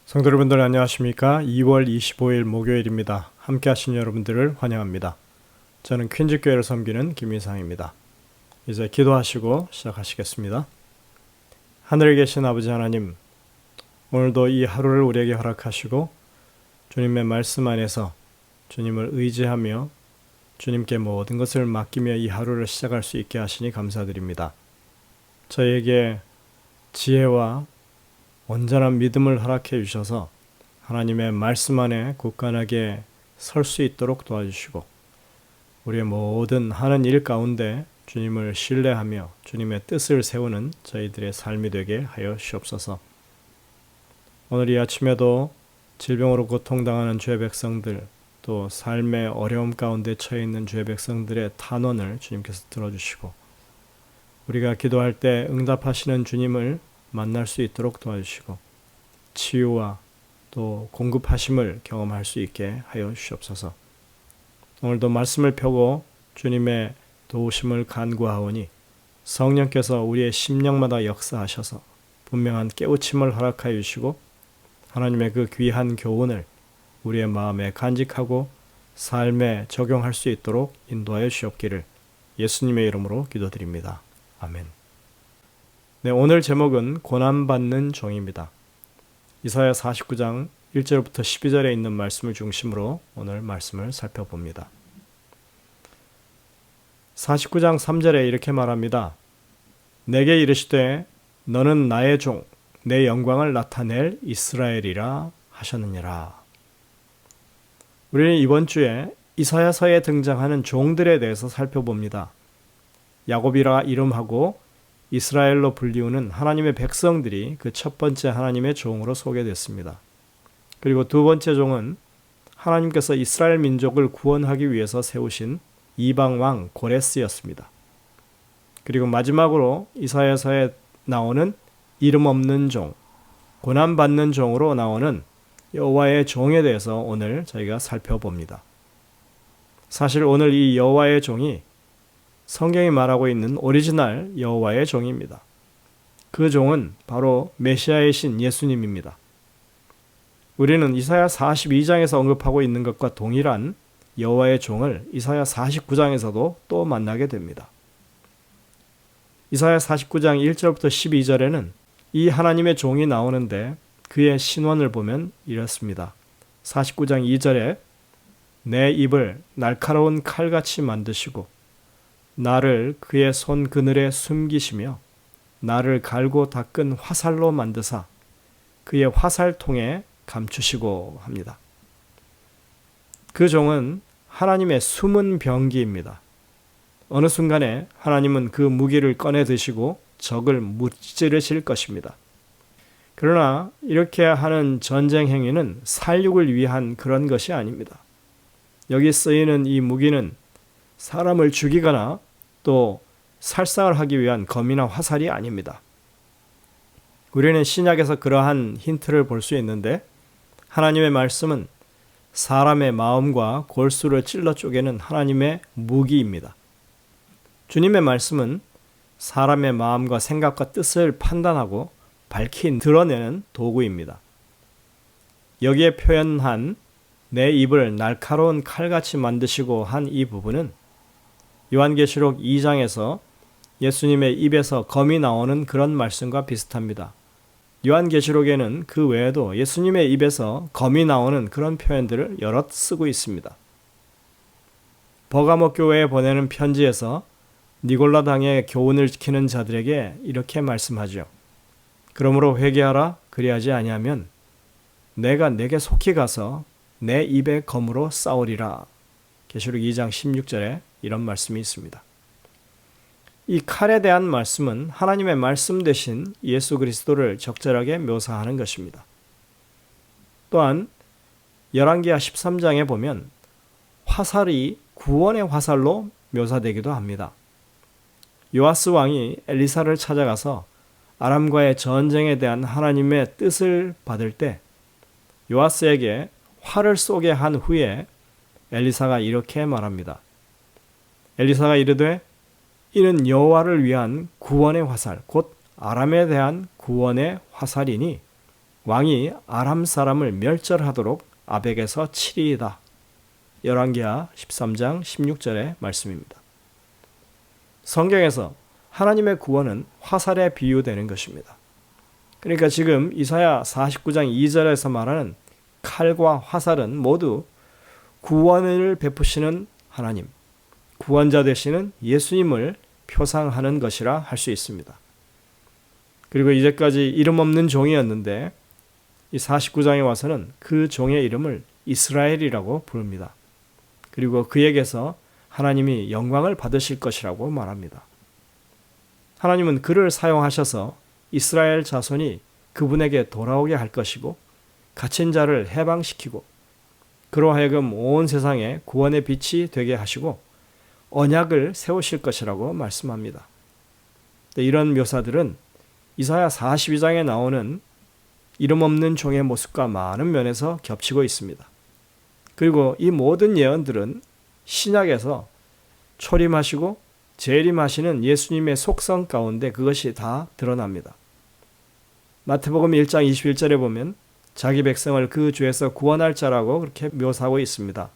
성도 여러분들 안녕하십니까? 2월 25일 목요일입니다. 함께 하신 여러분들을 환영합니다. 저는 퀸즈교회를 섬기는 김희상입니다. 이제 기도하시고 시작하시겠습니다. 하늘에 계신 아버지 하나님, 오늘도 이 하루를 우리에게 허락하시고 주님의 말씀 안에서 주님을 의지하며 주님께 모든 것을 맡기며 이 하루를 시작할 수 있게 하시니 감사드립니다. 저희에게 지혜와 온전한 믿음을 허락해 주셔서 하나님의 말씀 안에 굳건하게 설 수 있도록 도와주시고 우리의 모든 하는 일 가운데 주님을 신뢰하며 주님의 뜻을 세우는 저희들의 삶이 되게 하여 주옵소서. 오늘 이 아침에도 질병으로 고통당하는 주의 백성들, 또 삶의 어려움 가운데 처해 있는 주의 백성들의 탄원을 주님께서 들어주시고 우리가 기도할 때 응답하시는 주님을 만날 수 있도록 도와주시고 치유와 또 공급하심을 경험할 수 있게 하여 주시옵소서. 오늘도 말씀을 펴고 주님의 도우심을 간구하오니 성령께서 우리의 심령마다 역사하셔서 분명한 깨우침을 허락하여 주시고 하나님의 그 귀한 교훈을 우리의 마음에 간직하고 삶에 적용할 수 있도록 인도하여 주옵기를 예수님의 이름으로 기도드립니다. 아멘. 네, 오늘 제목은 고난받는 종입니다. 이사야 49장 1절부터 12절에 있는 말씀을 중심으로 오늘 말씀을 살펴봅니다. 49장 3절에 이렇게 말합니다. 내게 이르시되 너는 나의 종, 내 영광을 나타낼 이스라엘이라 하셨느니라. 우리는 이번 주에 이사야서에 등장하는 종들에 대해서 살펴봅니다. 야곱이라 이름하고 이스라엘로 불리우는 하나님의 백성들이 그 첫 번째 하나님의 종으로 소개됐습니다. 그리고 두 번째 종은 하나님께서 이스라엘 민족을 구원하기 위해서 세우신 이방왕 고레스였습니다. 그리고 마지막으로 이사야서에 나오는 이름 없는 종, 고난받는 종으로 나오는 여호와의 종에 대해서 오늘 저희가 살펴봅니다. 사실 오늘 이 여호와의 종이 성경이 말하고 있는 오리지널 여호와의 종입니다. 그 종은 바로 메시아의 신 예수님입니다. 우리는 이사야 42장에서 언급하고 있는 것과 동일한 여호와의 종을 이사야 49장에서도 또 만나게 됩니다. 이사야 49장 1절부터 12절에는 이 하나님의 종이 나오는데 그의 신원을 보면 이렇습니다. 49장 2절에 내 입을 날카로운 칼같이 만드시고 나를 그의 손 그늘에 숨기시며 나를 갈고 닦은 화살로 만드사 그의 화살통에 감추시고 합니다. 그 종은 하나님의 숨은 병기입니다. 어느 순간에 하나님은 그 무기를 꺼내 드시고 적을 무찌르실 것입니다. 그러나 이렇게 하는 전쟁 행위는 살육을 위한 그런 것이 아닙니다. 여기 쓰이는 이 무기는 사람을 죽이거나 또 살상을 하기 위한 검이나 화살이 아닙니다. 우리는 신약에서 그러한 힌트를 볼 수 있는데 하나님의 말씀은 사람의 마음과 골수를 찔러 쪼개는 하나님의 무기입니다. 주님의 말씀은 사람의 마음과 생각과 뜻을 판단하고 밝히 드러내는 도구입니다. 여기에 표현한 내 입을 날카로운 칼같이 만드시고 한 이 부분은 요한계시록 2장에서 예수님의 입에서 검이 나오는 그런 말씀과 비슷합니다. 요한계시록에는 그 외에도 예수님의 입에서 검이 나오는 그런 표현들을 여럿 쓰고 있습니다. 버가모 교회에 보내는 편지에서 니골라 당의 교훈을 지키는 자들에게 이렇게 말씀하죠. 그러므로 회개하라. 그리하지 아니하면 내가 내게 속히 가서 내 입에 검으로 싸우리라. 계시록 2장 16절에 이런 말씀이 있습니다. 이 칼에 대한 말씀은 하나님의 말씀 대신 예수 그리스도를 적절하게 묘사하는 것입니다. 또한 열왕기하 13장에 보면 화살이 구원의 화살로 묘사되기도 합니다. 요아스 왕이 엘리사를 찾아가서 아람과의 전쟁에 대한 하나님의 뜻을 받을 때 요아스에게 활을 쏘게 한 후에 엘리사가 이렇게 말합니다. 엘리사가 이르되 이는 여호와를 위한 구원의 화살, 곧 아람에 대한 구원의 화살이니 왕이 아람 사람을 멸절하도록 아벡에서 치리이다. 열왕기하 13장 16절의 말씀입니다. 성경에서 하나님의 구원은 화살에 비유되는 것입니다. 그러니까 지금 이사야 49장 2절에서 말하는 칼과 화살은 모두 구원을 베푸시는 하나님, 구원자 되시는 예수님을 표상하는 것이라 할 수 있습니다. 그리고 이제까지 이름 없는 종이었는데 이 49장에 와서는 그 종의 이름을 이스라엘이라고 부릅니다. 그리고 그에게서 하나님이 영광을 받으실 것이라고 말합니다. 하나님은 그를 사용하셔서 이스라엘 자손이 그분에게 돌아오게 할 것이고 갇힌 자를 해방시키고 그로 하여금 온 세상에 구원의 빛이 되게 하시고 언약을 세우실 것이라고 말씀합니다. 이런 묘사들은 이사야 42장에 나오는 이름 없는 종의 모습과 많은 면에서 겹치고 있습니다. 그리고 이 모든 예언들은 신약에서 초림하시고 재림하시는 예수님의 속성 가운데 그것이 다 드러납니다. 마태복음 1장 21절에 보면 자기 백성을 그 죄에서 구원할 자라고 그렇게 묘사하고 있습니다.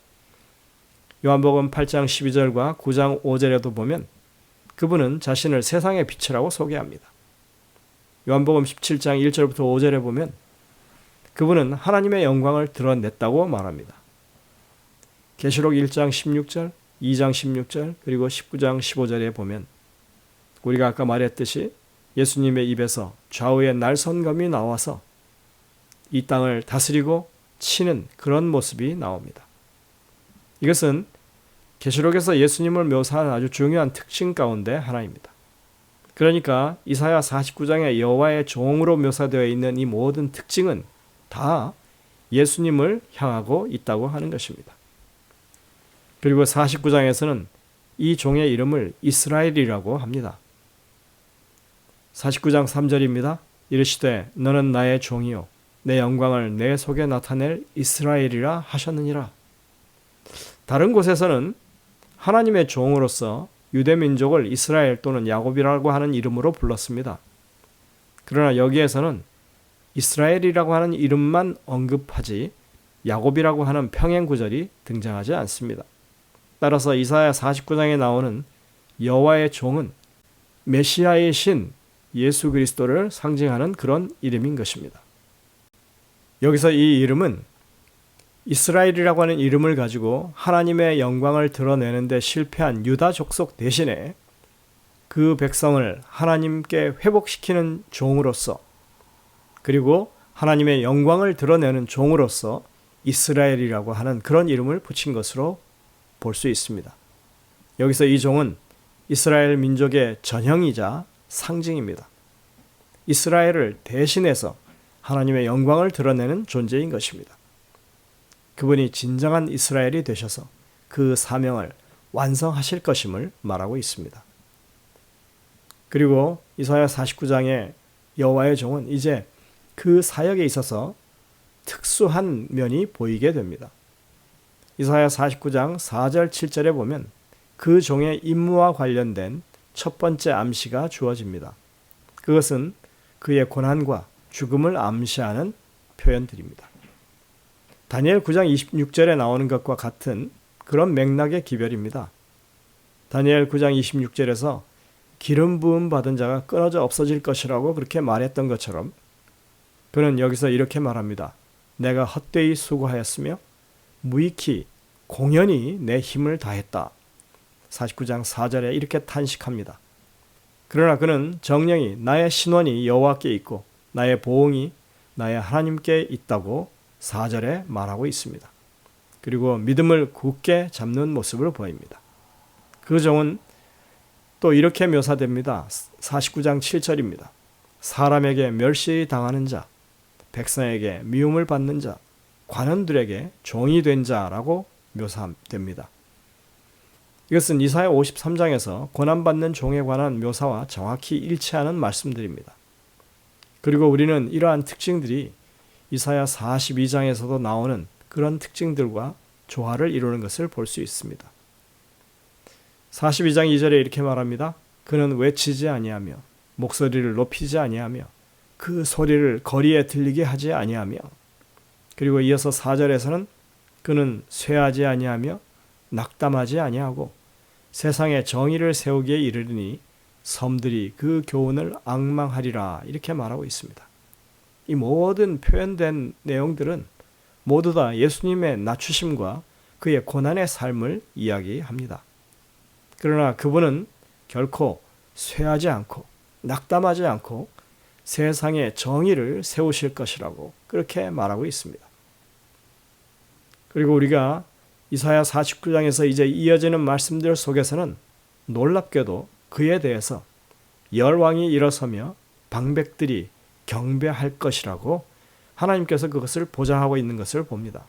요한복음 8장 12절과 9장 5절에도 보면 그분은 자신을 세상의 빛이라고 소개합니다. 요한복음 17장 1절부터 5절에 보면 그분은 하나님의 영광을 드러냈다고 말합니다. 계시록 1장 16절, 2장 16절, 그리고 19장 15절에 보면 우리가 아까 말했듯이 예수님의 입에서 좌우의 날선검이 나와서 이 땅을 다스리고 치는 그런 모습이 나옵니다. 이것은 계시록에서 예수님을 묘사하는 아주 중요한 특징 가운데 하나입니다. 그러니까 이사야 49장의 여호와의 종으로 묘사되어 있는 이 모든 특징은 다 예수님을 향하고 있다고 하는 것입니다. 그리고 49장에서는 이 종의 이름을 이스라엘이라고 합니다. 49장 3절입니다. 이르시되 너는 나의 종이요 내 영광을 내 속에 나타낼 이스라엘이라 하셨느니라. 다른 곳에서는 하나님의 종으로서 유대민족을 이스라엘 또는 야곱이라고 하는 이름으로 불렀습니다. 그러나 여기에서는 이스라엘이라고 하는 이름만 언급하지 야곱이라고 하는 평행 구절이 등장하지 않습니다. 따라서 이사야 49장에 나오는 여호와의 종은 메시아의 신 예수 그리스도를 상징하는 그런 이름인 것입니다. 여기서 이 이름은 이스라엘이라고 하는 이름을 가지고 하나님의 영광을 드러내는 데 실패한 유다 족속 대신에 그 백성을 하나님께 회복시키는 종으로서 그리고 하나님의 영광을 드러내는 종으로서 이스라엘이라고 하는 그런 이름을 붙인 것으로 볼 수 있습니다. 여기서 이 종은 이스라엘 민족의 전형이자 상징입니다. 이스라엘을 대신해서 하나님의 영광을 드러내는 존재인 것입니다. 그분이 진정한 이스라엘이 되셔서 그 사명을 완성하실 것임을 말하고 있습니다. 그리고 이사야 49장의 여호와의 종은 이제 그 사역에 있어서 특수한 면이 보이게 됩니다. 이사야 49장 4절 7절에 보면 그 종의 임무와 관련된 첫 번째 암시가 주어집니다. 그것은 그의 고난과 죽음을 암시하는 표현들입니다. 다니엘 9장 26절에 나오는 것과 같은 그런 맥락의 기별입니다. 다니엘 9장 26절에서 기름 부음 받은 자가 끊어져 없어질 것이라고 그렇게 말했던 것처럼 그는 여기서 이렇게 말합니다. 내가 헛되이 수고하였으며 무익히 공연히 내 힘을 다했다. 49장 4절에 이렇게 탄식합니다. 그러나 그는 정령이 나의 신원이 여호와께 있고 나의 보응이 나의 하나님께 있다고 4절에 말하고 있습니다. 그리고 믿음을 굳게 잡는 모습을 보입니다. 그 종은 또 이렇게 묘사됩니다. 49장 7절입니다. 사람에게 멸시당하는 자, 백성에게 미움을 받는 자, 관원들에게 종이 된 자라고 묘사됩니다. 이것은 이사야 53장에서 고난받는 종에 관한 묘사와 정확히 일치하는 말씀들입니다. 그리고 우리는 이러한 특징들이 이사야 42장에서도 나오는 그런 특징들과 조화를 이루는 것을 볼 수 있습니다. 42장 2절에 이렇게 말합니다. 그는 외치지 아니하며 목소리를 높이지 아니하며 그 소리를 거리에 들리게 하지 아니하며, 그리고 이어서 4절에서는 그는 쇠하지 아니하며 낙담하지 아니하고 세상에 정의를 세우기에 이르리니 섬들이 그 교훈을 앙망하리라, 이렇게 말하고 있습니다. 이 모든 표현된 내용들은 모두 다 예수님의 낮추심과 그의 고난의 삶을 이야기합니다. 그러나 그분은 결코 쇠하지 않고 낙담하지 않고 세상의 정의를 세우실 것이라고 그렇게 말하고 있습니다. 그리고 우리가 이사야 49장에서 이제 이어지는 말씀들 속에서는 놀랍게도 그에 대해서 열왕이 일어서며 방백들이 경배할 것이라고 하나님께서 그것을 보장하고 있는 것을 봅니다.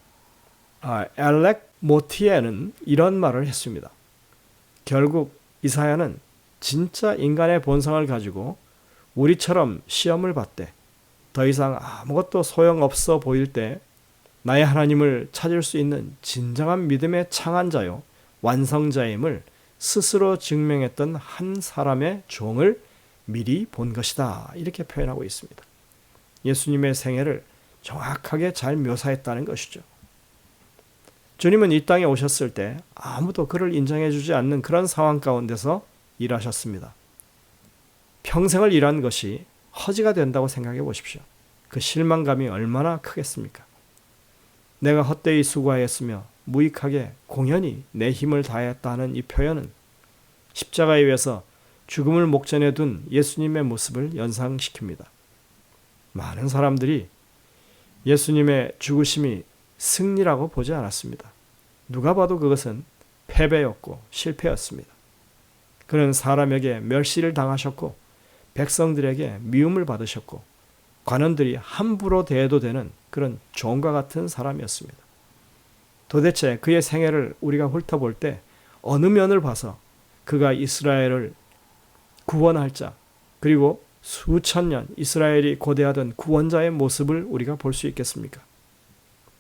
엘렉 모티에는 이런 말을 했습니다. 결국 이사야는 진짜 인간의 본성을 가지고 우리처럼 시험을 받되 더 이상 아무것도 소용없어 보일 때 나의 하나님을 찾을 수 있는 진정한 믿음의 창안자요 완성자임을 스스로 증명했던 한 사람의 종을 미리 본 것이다, 이렇게 표현하고 있습니다. 예수님의 생애를 정확하게 잘 묘사했다는 것이죠. 주님은 이 땅에 오셨을 때 아무도 그를 인정해 주지 않는 그런 상황 가운데서 일하셨습니다. 평생을 일한 것이 허지가 된다고 생각해 보십시오. 그 실망감이 얼마나 크겠습니까? 내가 헛되이 수고하였으며 무익하게 공연히 내 힘을 다했다는 이 표현은 십자가에 의해서 죽음을 목전에 둔 예수님의 모습을 연상시킵니다. 많은 사람들이 예수님의 죽으심이 승리라고 보지 않았습니다. 누가 봐도 그것은 패배였고 실패였습니다. 그는 사람에게 멸시를 당하셨고 백성들에게 미움을 받으셨고 관원들이 함부로 대해도 되는 그런 종과 같은 사람이었습니다. 도대체 그의 생애를 우리가 훑어볼 때 어느 면을 봐서 그가 이스라엘을 구원할 자, 그리고 수천 년 이스라엘이 고대하던 구원자의 모습을 우리가 볼 수 있겠습니까?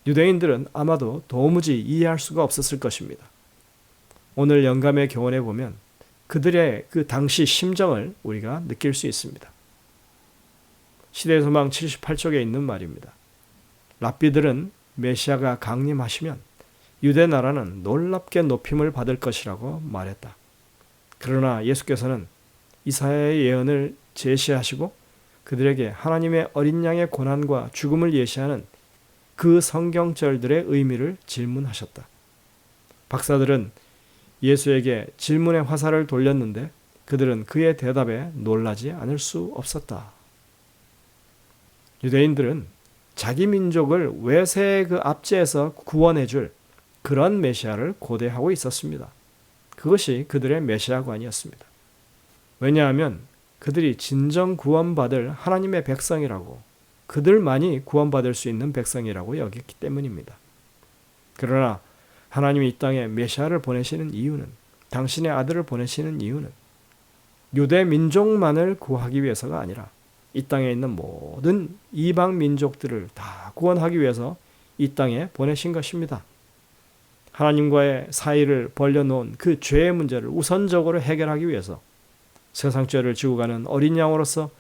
유대인들은 아마도 도무지 이해할 수가 없었을 것입니다. 오늘 영감의 교훈에 보면 그들의 그 당시 심정을 우리가 느낄 수 있습니다. 시대의 소망 78쪽에 있는 말입니다. 랍비들은 메시아가 강림하시면 유대 나라는 놀랍게 높임을 받을 것이라고 말했다. 그러나 예수께서는 이사야의 예언을 제시하시고 그들에게 하나님의 어린 양의 고난과 죽음을 예시하는 그 성경절들의 의미를 질문하셨다. 박사들은 예수에게 질문의 화살을 돌렸는데 그들은 그의 대답에 놀라지 않을 수 없었다. 유대인들은 자기 민족을 외세의 그 압제에서 구원해줄 그런 메시아를 고대하고 있었습니다. 그것이 그들의 메시아관이었습니다. 왜냐하면 그들이 진정 구원받을 하나님의 백성이라고, 그들만이 구원받을 수 있는 백성이라고 여겼기 때문입니다. 그러나 하나님이 이 땅에 메시아를 보내시는 이유는, 당신의 아들을 보내시는 이유는 유대 민족만을 구하기 위해서가 아니라 이 땅에 있는 모든 이방 민족들을 다 구원하기 위해서 이 땅에 보내신 것입니다. 하나님과의 사이를 벌려놓은 그 죄의 문제를 우선적으로 해결하기 위해서 세상 죄를 지고 가는 어린 양으로서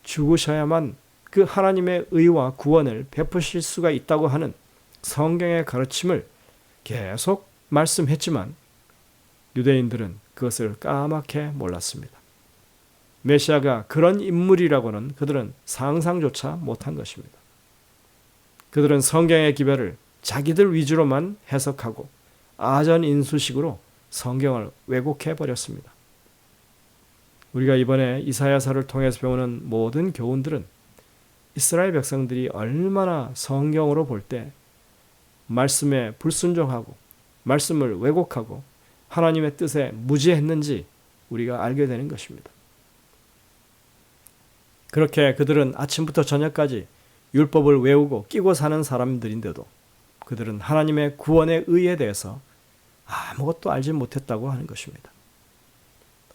죽으셔야만 그 하나님의 의와 구원을 베푸실 수가 있다고 하는 성경의 가르침을 계속 말씀했지만 유대인들은 그것을 까맣게 몰랐습니다. 메시아가 그런 인물이라고는 그들은 상상조차 못한 것입니다. 그들은 성경의 기별을 자기들 위주로만 해석하고 아전인수식으로 성경을 왜곡해버렸습니다. 우리가 이번에 이사야서를 통해서 배우는 모든 교훈들은 이스라엘 백성들이 얼마나 성경으로 볼 때 말씀에 불순종하고 말씀을 왜곡하고 하나님의 뜻에 무지했는지 우리가 알게 되는 것입니다. 그렇게 그들은 아침부터 저녁까지 율법을 외우고 끼고 사는 사람들인데도 그들은 하나님의 구원의 의에 대해서 아무것도 알지 못했다고 하는 것입니다.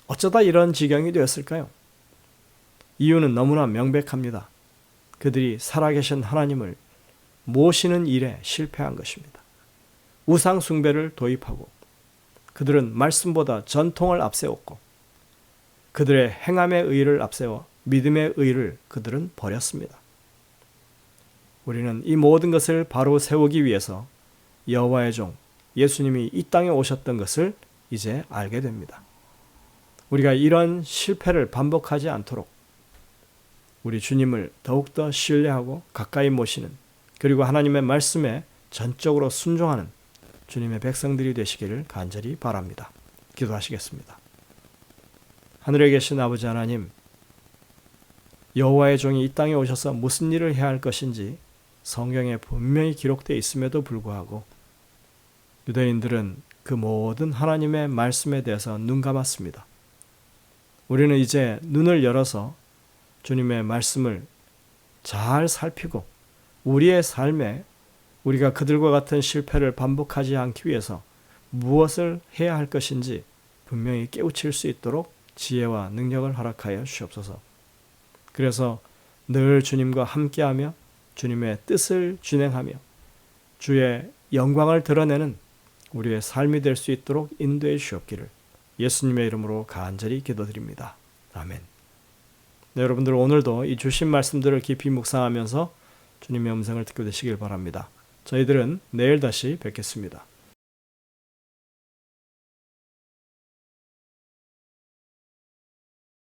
어쩌다 이런 지경이 되었을까요? 이유는 너무나 명백합니다. 그들이 살아계신 하나님을 모시는 일에 실패한 것입니다. 우상 숭배를 도입하고 그들은 말씀보다 전통을 앞세웠고 그들의 행함의 의를 앞세워 믿음의 의를 그들은 버렸습니다. 우리는 이 모든 것을 바로 세우기 위해서 여호와의 종 예수님이 이 땅에 오셨던 것을 이제 알게 됩니다. 우리가 이런 실패를 반복하지 않도록 우리 주님을 더욱더 신뢰하고 가까이 모시는, 그리고 하나님의 말씀에 전적으로 순종하는 주님의 백성들이 되시기를 간절히 바랍니다. 기도하시겠습니다. 하늘에 계신 아버지 하나님, 여호와의 종이 이 땅에 오셔서 무슨 일을 해야 할 것인지 성경에 분명히 기록되어 있음에도 불구하고 유대인들은 그 모든 하나님의 말씀에 대해서 눈 감았습니다. 우리는 이제 눈을 열어서 주님의 말씀을 잘 살피고 우리의 삶에 우리가 그들과 같은 실패를 반복하지 않기 위해서 무엇을 해야 할 것인지 분명히 깨우칠 수 있도록 지혜와 능력을 허락하여 주옵소서. 그래서 늘 주님과 함께하며 주님의 뜻을 진행하며 주의 영광을 드러내는 우리의 삶이 될 수 있도록 인도해 주옵기를 예수님의 이름으로 간절히 기도드립니다. 아멘. 네, 여러분들 오늘도 이 주신 말씀들을 깊이 묵상하면서 주님의 음성을 듣게 되시길 바랍니다. 저희들은 내일 다시 뵙겠습니다.